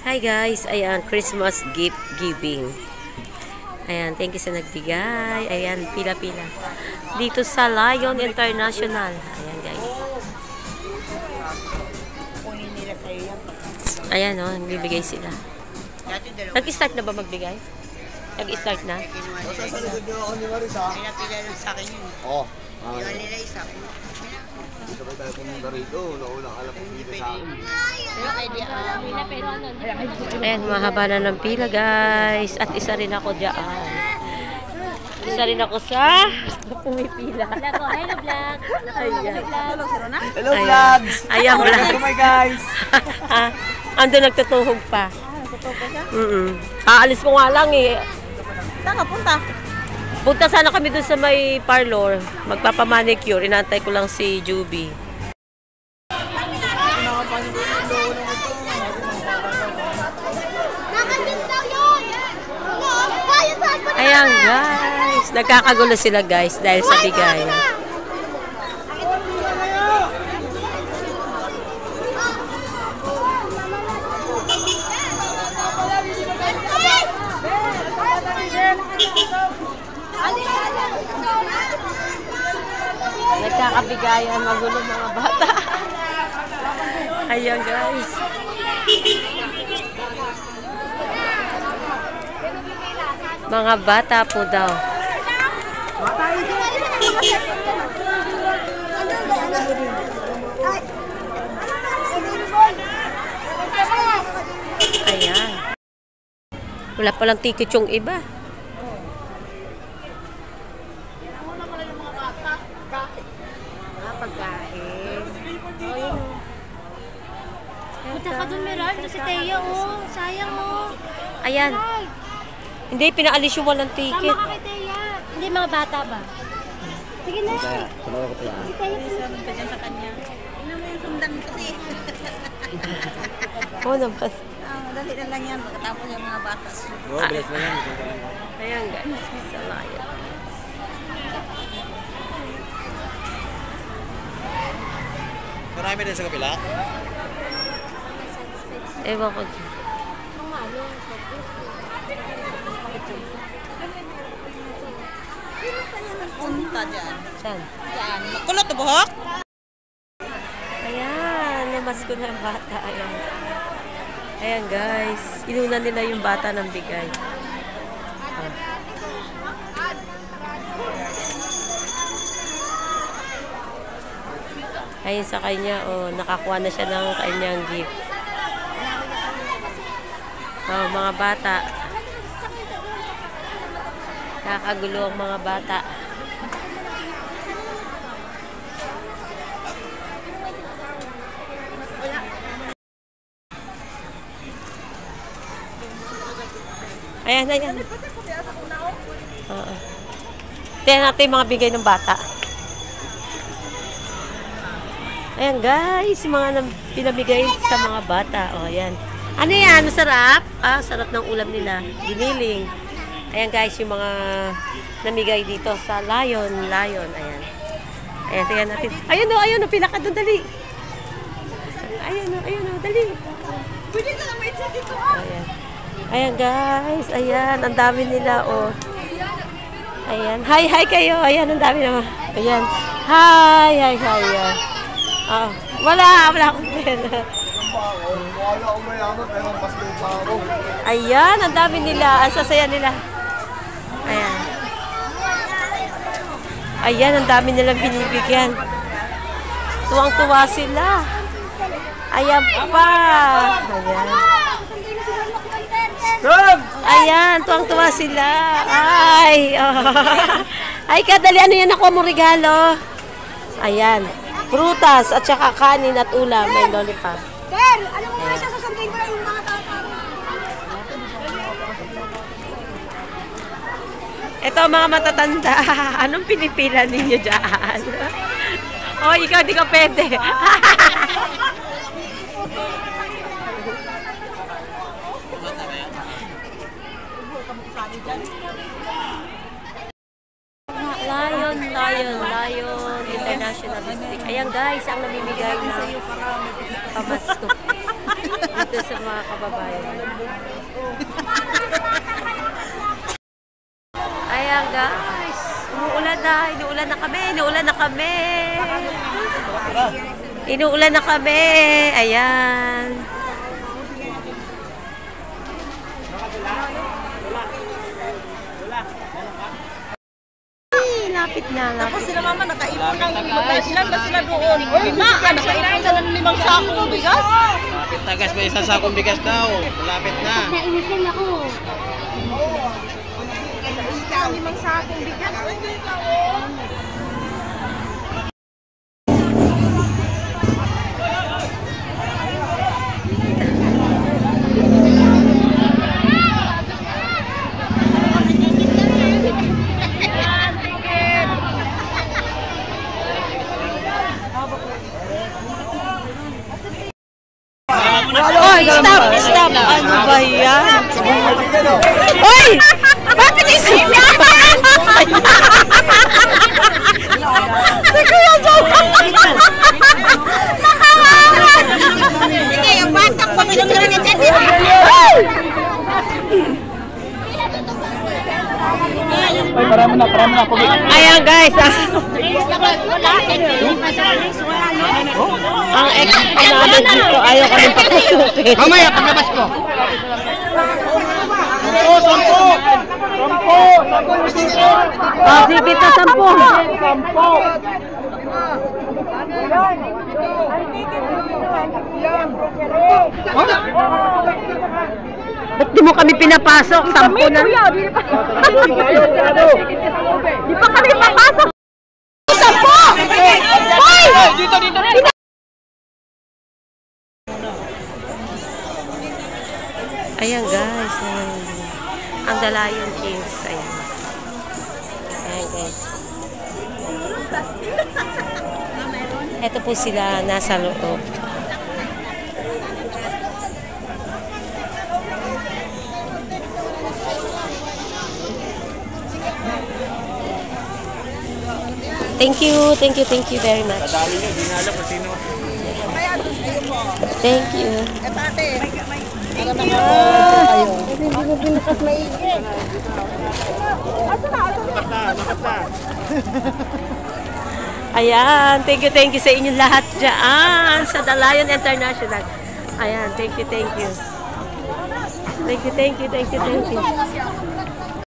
Hi guys, ayan, Christmas gift giving. Ayan, thank you sa nagbigay. Ayan, pila-pila. Dito sa Lion International. Ayan guys. Ayan o, nagbibigay sila. Nag-start na ba magbigay? Nag-start na? Sasalugod nyo ako ni Marisa. Pinapila lang sa akin yun. Oo. Iwan nila isa. Sabay tayo pumunta rito. Naunang alam ko dito sa akin. Pero kay di Ayan, mahaba na ng pila guys. At isa rin ako dyan. Isa rin ako sa pumipila. Hello vlog. Ayan. Hello vlogs! Ayan, vlog. Oh my guys! Ando nagtutuhog pa. Aalis ko nga lang eh. Saan ka punta? Punta sana kami dun sa may parlor. Magpapamanicure. Inantay ko lang si Juby. Ayan guys. Nagkakagulo sila guys dahil sa bigay. Nagkakabigayan, magulo mga bata. Ayan guys. Mga bata po daw. Ayan. Wala palang ticket yung iba. Pagkain. Punta ka dun, Meral. Si Teya, oh. Sayang, oh. Ayan. Hindi, pinaalis yung walang ticket. Tama ka kay Teya. Hindi, mga bata ba? Sige na. Tumawa ko pala. Si Teya, sunod ka dyan sa kanya. Ina mo yung sundan kasi. Oo naman. Madali na lang yan. Pagkatapos yung mga bata. Oo, bilis na yan. Ayan guys. Sa Lion. Marami din sa kapila? Ewan ko dyan. Punta dyan. Saan? Dyan. Makulot to buhok? Ayan. Namas ko na yung bata. Ayan. Ayan guys. Inuna nila yung bata ng bigay. Ah. Ayun sa kanya, oh, nakakuha na siya ng kanyang gift. Oh, mga bata. Kakagulo ang mga bata. Ayan, ayan. Oo. Tingnan natin yung mga bigay ng bata. Ayan guys, mga pinabigay sa mga bata. O, ayan. Ano yan? Masarap? Ah, sarap ng ulam nila. Giniling. Ayan guys, yung mga namigay dito sa Lion. Ayan. Ayan, tingnan natin. Ayun o, pinaka doon, dali. Ayun o, dali. Pwede ka naman isa dito. Ayan. Ayan guys, ayan, ang dami nila, oh. Ayan, hi kayo. Ayan, ang dami naman. Ayan. Hi. Ayan. Oh, wala akong pera. Wala akong mayaman, pero mas lupa ako. Ayan, ang dami nila. Ang sasaya nila. Ayan. Ayan, ang dami nilang binibigyan. Tuwang-tuwa sila. Ayan pa. Ayan. Ayan, tuwang-tuwa sila. Ay, oh. Ay, kadali, ano yan ako mo regalo? Ayan. Prutas at saka kanin at ulam. May lollipop. Ter, ano mo nga siya sasabihin ko lang yung mga tao. Ito mga matatanda. Anong pinipila ninyo dyan? Oh, ikaw di ka pwede. Lion International. International District. Ayan guys, ang namimigay ng pamasko dito sa mga kababayan. Ayan guys, inuulan na kami. Inuulan na kami. Ayan. Lapit na. Tapos sila mama nakaipon ng ilan ba sila doon? Uy, nakaipon sila ng 5 sakong bigas. Malapit na guys, may isang sakong bigas daw. Malapit na. Nainisin ako. 5 sakong bigas. Oy, stop! Ano ba yan? Oy! Bakit isipan? Sige, yung batang pamilya niya dyan. Ayan guys, ang ex namin dito, ayaw kami papasukin. Mamaya, paglabas ko. Sige ta, 10. Ba't di mo kami pinapasok? 10 na. Di pa kami papasok. 10! Hoy! Dito. Ayan guys, ang Dalayan Kings. Ayan guys. Ito po sila nasa loob. Thank you very much. Dali nyo, di na alam kung sino. Thank you. Ayan, thank you sa inyong lahat dyan sa Dalayan International. Ayan, thank you. Thank you.